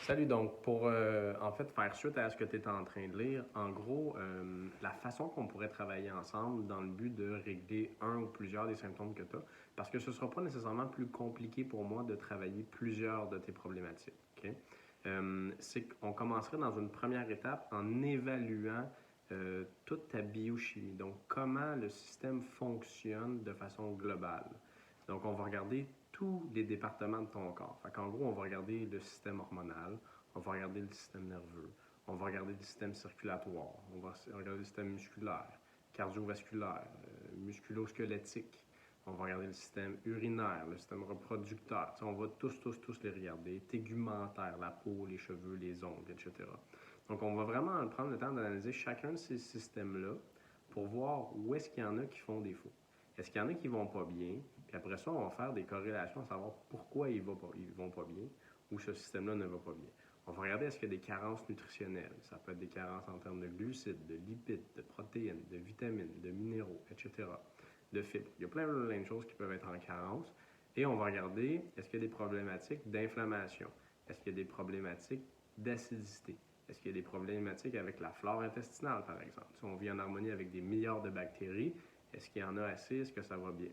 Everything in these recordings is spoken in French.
Salut, donc pour en fait faire suite à ce que tu es en train de lire, en gros, la façon qu'on pourrait travailler ensemble dans le but de régler un ou plusieurs des symptômes que tu as, parce que ce ne sera pas nécessairement plus compliqué pour moi de travailler plusieurs de tes problématiques. OK? C'est qu'on commencerait dans une première étape en évaluant toute ta biochimie, donc comment le système fonctionne de façon globale. Donc, on va regarder tous les départements de ton corps. Fait qu'en gros, on va regarder le système hormonal, on va regarder le système nerveux, on va regarder le système circulatoire, on va regarder le système musculaire, cardiovasculaire, musculo-squelettique, on va regarder le système urinaire, le système reproducteur. On va tous les regarder, tégumentaire, la peau, les cheveux, les ongles, etc. Donc, on va vraiment prendre le temps d'analyser chacun de ces systèmes-là pour voir où est-ce qu'il y en a qui font défaut. Est-ce qu'il y en a qui ne vont pas bien? Puis après ça, on va faire des corrélations à savoir pourquoi ils ne vont pas bien ou ce système-là ne va pas bien. On va regarder est-ce qu'il y a des carences nutritionnelles. Ça peut être des carences en termes de glucides, de lipides, de protéines, de vitamines, de minéraux, etc., de fibres. Il y a plein de choses qui peuvent être en carence. Et on va regarder est-ce qu'il y a des problématiques d'inflammation. Est-ce qu'il y a des problématiques d'acidité. Est-ce qu'il y a des problématiques avec la flore intestinale, par exemple? Si on vit en harmonie avec des milliards de bactéries, est-ce qu'il y en a assez? Est-ce que ça va bien?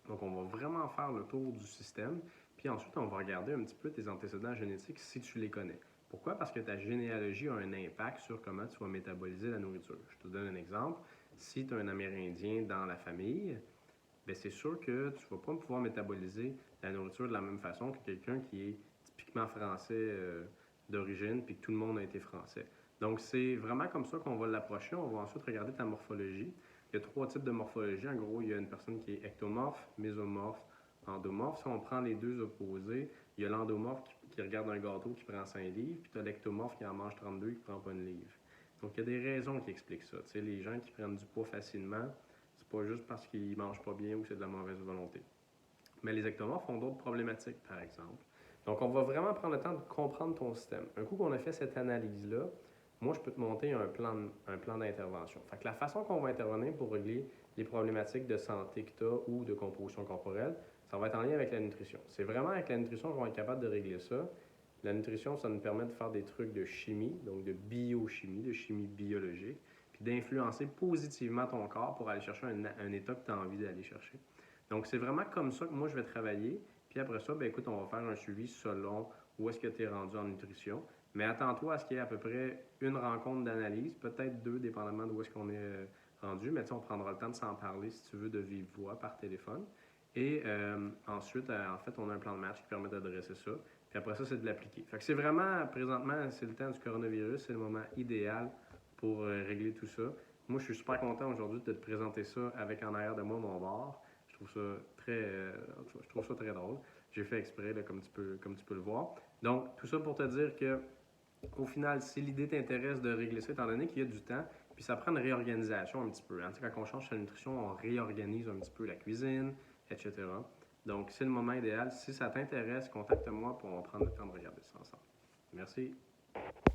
Donc, on va vraiment faire le tour du système. Puis ensuite, on va regarder un petit peu tes antécédents génétiques si tu les connais. Pourquoi? Parce que ta généalogie a un impact sur comment tu vas métaboliser la nourriture. Je te donne un exemple. Si tu as un Amérindien dans la famille, bien, c'est sûr que tu ne vas pas pouvoir métaboliser la nourriture de la même façon que quelqu'un qui est typiquement français d'origine puis que tout le monde a été français. Donc, c'est vraiment comme ça qu'on va l'approcher. On va ensuite regarder ta morphologie. Il y a 3 types de morphologie. En gros, il y a une personne qui est ectomorphe, mésomorphe, endomorphe. Si on prend les deux opposés, il y a l'endomorphe qui regarde un gâteau qui prend 5 livres, puis tu as l'ectomorphe qui en mange 32 et qui ne prend pas une livre. Donc, il y a des raisons qui expliquent ça. Tu sais, les gens qui prennent du poids facilement, c'est pas juste parce qu'ils mangent pas bien ou que c'est de la mauvaise volonté. Mais les ectomorphes ont d'autres problématiques, par exemple. Donc, on va vraiment prendre le temps de comprendre ton système. Un coup qu'on a fait cette analyse-là, moi, je peux te monter un plan d'intervention. Fait que la façon qu'on va intervenir pour régler les problématiques de santé que tu as ou de composition corporelle, ça va être en lien avec la nutrition. C'est vraiment avec la nutrition qu'on va être capable de régler ça. La nutrition, ça nous permet de faire des trucs de chimie, donc de biochimie, de chimie biologique, puis d'influencer positivement ton corps pour aller chercher un état que tu as envie d'aller chercher. Donc, c'est vraiment comme ça que moi, je vais travailler. Puis après ça, bien, écoute, on va faire un suivi selon où est-ce que tu es rendu en nutrition. Mais attends-toi à ce qu'il y ait à peu près une rencontre d'analyse, peut-être 2, dépendamment de où est-ce qu'on est rendu. Mais on prendra le temps de s'en parler, si tu veux, de vive voix par téléphone. Et ensuite, en fait, on a un plan de match qui permet d'adresser ça. Puis après ça, c'est de l'appliquer. Fait que c'est vraiment, présentement, c'est le temps du coronavirus. C'est le moment idéal pour régler tout ça. Moi, je suis super content aujourd'hui de te présenter ça avec en arrière de moi mon bar. Je trouve ça très drôle. J'ai fait exprès, là, comme tu peux le voir. Donc, tout ça pour te dire que, au final, si l'idée t'intéresse de régler ça, étant donné qu'il y a du temps, puis ça prend une réorganisation un petit peu. Hein? Quand on change sa nutrition, on réorganise un petit peu la cuisine, etc. Donc, c'est le moment idéal. Si ça t'intéresse, contacte-moi pour prendre le temps de regarder ça ensemble. Merci.